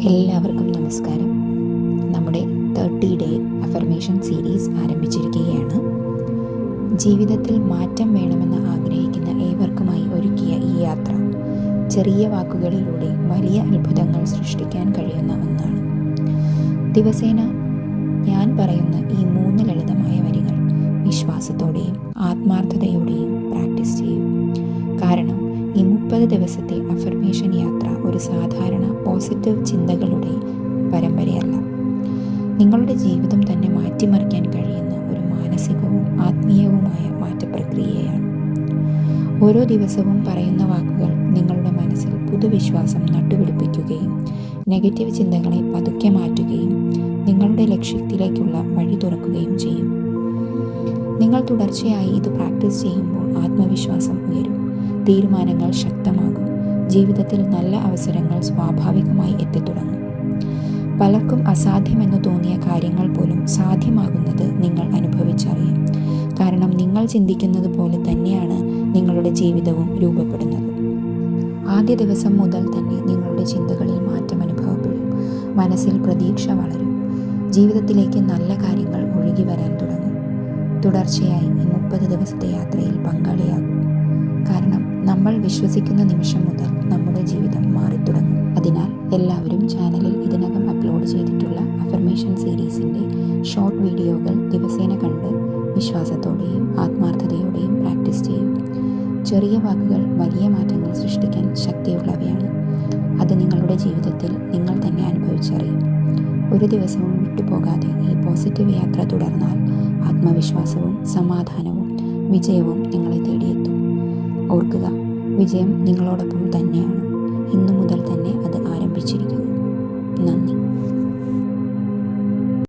എല്ലാവർക്കും നമസ്കാരം. നമ്മുടെ 30 ഡേ അഫർമേഷൻ സീരീസ് ആരംഭിച്ചിരിക്കുകയാണ്. ജീവിതത്തിൽ മാറ്റം വേണമെന്ന് ആഗ്രഹിക്കുന്ന ഏവർക്കുമായി ഒരുക്കിയ ഈ യാത്ര ചെറിയ വാക്കുകളിലൂടെ വലിയ അത്ഭുതങ്ങൾ സൃഷ്ടിക്കാൻ കഴിയുന്ന ഒന്നാണ്. ദിവസേന ഞാൻ പറയുന്ന ഈ 3 ലളിതമായ വരികൾ വിശ്വാസത്തോടെയും ആത്മാർത്ഥതയോടെയും പ്രാക്ടീസ് ചെയ്യൂ. കാരണം ഈ 30 ദിവസത്തെ അഫർമേഷൻ യാത്ര ഒരു സാധാരണ പോസിറ്റീവ് ചിന്തകളുടെ പരമ്പരയല്ല, നിങ്ങളുടെ ജീവിതം തന്നെ മാറ്റിമറിക്കാൻ കഴിയുന്ന ഒരു മാനസികവും ആത്മീയവുമായ മാറ്റപ്രക്രിയയാണ്. ഓരോ ദിവസവും പറയുന്ന വാക്കുകൾ നിങ്ങളുടെ മനസ്സിൽ പുതുവിശ്വാസം നട്ടുപിടിപ്പിക്കുകയും നെഗറ്റീവ് ചിന്തകളെ പതുക്കെ മാറ്റുകയും നിങ്ങളുടെ ലക്ഷ്യത്തിലേക്കുള്ള വഴി തുറക്കുകയും ചെയ്യും. നിങ്ങൾ തുടർച്ചയായി ഇത് പ്രാക്ടീസ് ചെയ്യുമ്പോൾ ആത്മവിശ്വാസം ഉയരും, തീരുമാനങ്ങൾ ശക്തമാകും, ജീവിതത്തിൽ നല്ല അവസരങ്ങൾ സ്വാഭാവികമായി എത്തിത്തുടങ്ങും. പലർക്കും അസാധ്യമെന്ന് തോന്നിയ കാര്യങ്ങൾ പോലും സാധ്യമാകുന്നത് നിങ്ങൾ അനുഭവിച്ചറിയും. കാരണം നിങ്ങൾ ചിന്തിക്കുന്നത് പോലെ തന്നെയാണ് നിങ്ങളുടെ ജീവിതവും രൂപപ്പെടുന്നത്. ആദ്യ ദിവസം മുതൽ തന്നെ നിങ്ങളുടെ ചിന്തകളിൽ മാറ്റം അനുഭവപ്പെടും, മനസ്സിൽ പ്രതീക്ഷ വളരും, ജീവിതത്തിലേക്ക് നല്ല കാര്യങ്ങൾ ഒഴുകി വരാൻ തുടങ്ങും. തുടർച്ചയായി ഈ 30 ദിവസത്തെ യാത്രയിൽ പങ്കാളിയാകും. കാരണം നമ്മൾ വിശ്വസിക്കുന്ന നിമിഷം മുതൽ നമ്മുടെ ജീവിതം മാറിത്തുടങ്ങും. അതിനാൽ എല്ലാവരും ചാനലിൽ ഇതിനകം അപ്ലോഡ് ചെയ്തിട്ടുള്ള അഫർമേഷൻ സീരീസിൻ്റെ ഷോർട്ട് വീഡിയോകൾ ദിവസേന കണ്ട് വിശ്വാസത്തോടെയും ആത്മാർത്ഥതയോടെയും പ്രാക്ടീസ് ചെയ്യും. ചെറിയ വാക്കുകൾ വലിയ മാറ്റങ്ങൾ സൃഷ്ടിക്കാൻ ശക്തിയുള്ളവയാണ്. അത് നിങ്ങളുടെ ജീവിതത്തിൽ നിങ്ങൾ തന്നെ അനുഭവിച്ചറിയും. ഒരു ദിവസവും വിട്ടുപോകാതെ ഈ പോസിറ്റീവ് യാത്ര തുടർന്നാൽ ആത്മവിശ്വാസവും സമാധാനവും വിജയവും നിങ്ങളെ തേടിയെത്തും. ഓർക്കുക, വിജയം നിങ്ങളോടൊപ്പം തന്നെയാണ്. ഇന്നു മുതൽ തന്നെ അത് ആരംഭിച്ചിരിക്കുന്നു.